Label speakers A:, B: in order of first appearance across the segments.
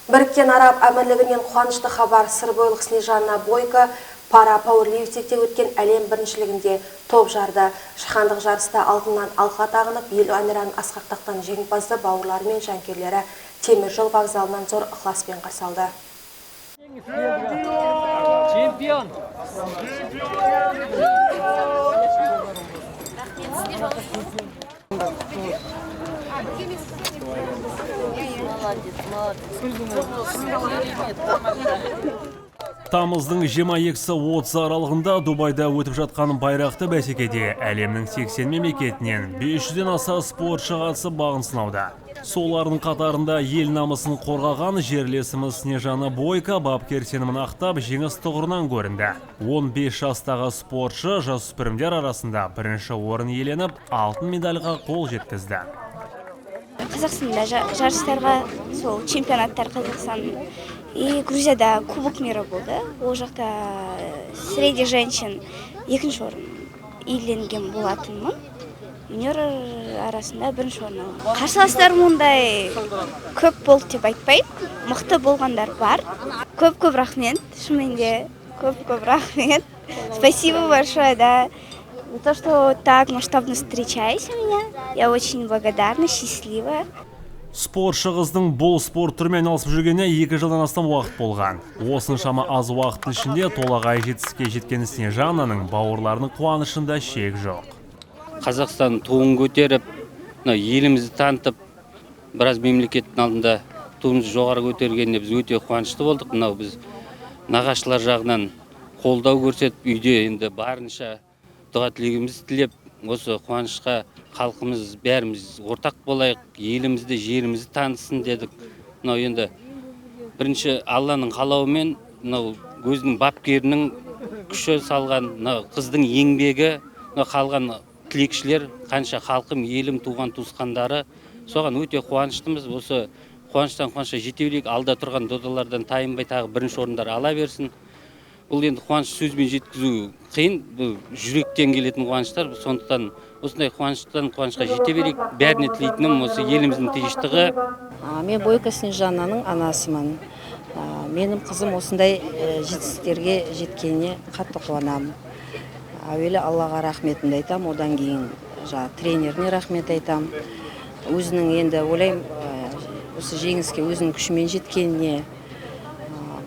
A: Біріккен Араб Әмірлігінен қуанышты хабар. Сырбойлық Снежана Бойко пара пауэрлифтингте өткен әлем біріншілігінде топ жарды. Шахандық жарыста алтыннан алқа тағынып, ел әнұранын асқақтақтан жеңімпазды бауырлары мен жанкүйерлері темір жол вокзалынан зор ықыласпен қарсы алды.
B: Чемпион!
C: Тамыздың 22-30 аралығында Дубайда өтіп жатқан байрақты бәсекеде әлемнің 80 мемлекетінен 500-ден аса спортшы қатысып бағын сынауда. Солардың қатарында ел намысын қорғаған жерлесіміз Снежана Бойко бапкер сенімін ақтап жеңіс тұғырынан көрінді. 15 жастағы спортшы жасөспірімдер арасында бірінші орын иеленіп, алтын медальға қол жеткізді.
D: Қазақстанда жарыстарға, сол чемпионаттар Қазақстан и Грузияда Кубок мира болды. Ол жақта среди женщин екінші орын иеленген болатынмын. Юниор арасында бірінші орын алдым. Қарсыластарым ондай көп болды деп айтпаймын. Мықты болғандар бар. Көп рахмет. Шынымен көп рахмет. Спасибо большое, да. За то, что так масштабно встречаете меня. Я очень благодарна, счастливая.
C: Спортшы қыздың бұл спорт түрімен айналысып жүргеніне 2 жылдан астам уақыт болған. Осыншама аз уақыттың ішінде толағай жетістікке жеткен Снежананың бауырларының қуанышында шек жоқ.
B: Қазақстан туын көтеріп, елімізді танытып, біраз мемлекеттің алдында туымызды жоғары көтергеніне біз өте қуанышты болдық. Біз нағашылар жағынан қолдау көрсетіп, үйде енді барынша дұға тілегімізді тілеп, осы қуанышқа халқымыз бәріміз ортақ болайық, елімізді, жерімізді танысын дедік. Енді бірінші Алланың қалауымен, өзінің бапкерінің күші салған, қыздың еңбегі, қалған тілекшілер, қанша халқым, елім, туған туысқандары, соған өте қуаныштымыз. Осы қуаныштан қуанышқа жете берейік, алда тұрған додалардан тайынбай тағы бірінші орындар ала берсін. Бұл енді қуаныш сөзбен жеткізу қиын, бұл жүректен келетін қуаныштар. Сондықтан осындай қуаныштан қуанышқа жете берейік. Бәріне тілейтінім осы еліміздің тыныштығы.
E: Мен Бойко Снежананың анасымын. Менің қызым осындай жетістіктерге жеткеніне қатты қуанамын. Әуелі Аллаға рахметімді айтам, одан кейін тренеріне рахмет айтам. Өзінің енді ойлаймын, осы жеңіске өзінің күшімен жеткеніне,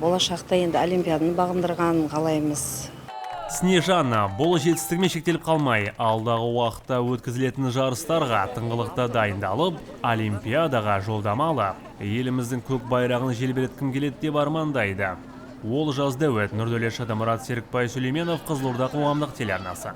E: болашақта енді олимпиаданы бағындырғанын қалаймыз.
C: Снежана бұл жетістігімен шектеліп қалмай, алдағы уақытта өткізілетін жарыстарға тыңғылықта дайындалып, олимпиадаға жолдама алып, еліміздің көк байрағын желбіреткім келеді деп армандайды. Ол жазда Нұрдәулет Шадамұрат Серікбай Сүлейменов, Қызылорда қоғамдық телеарнасы.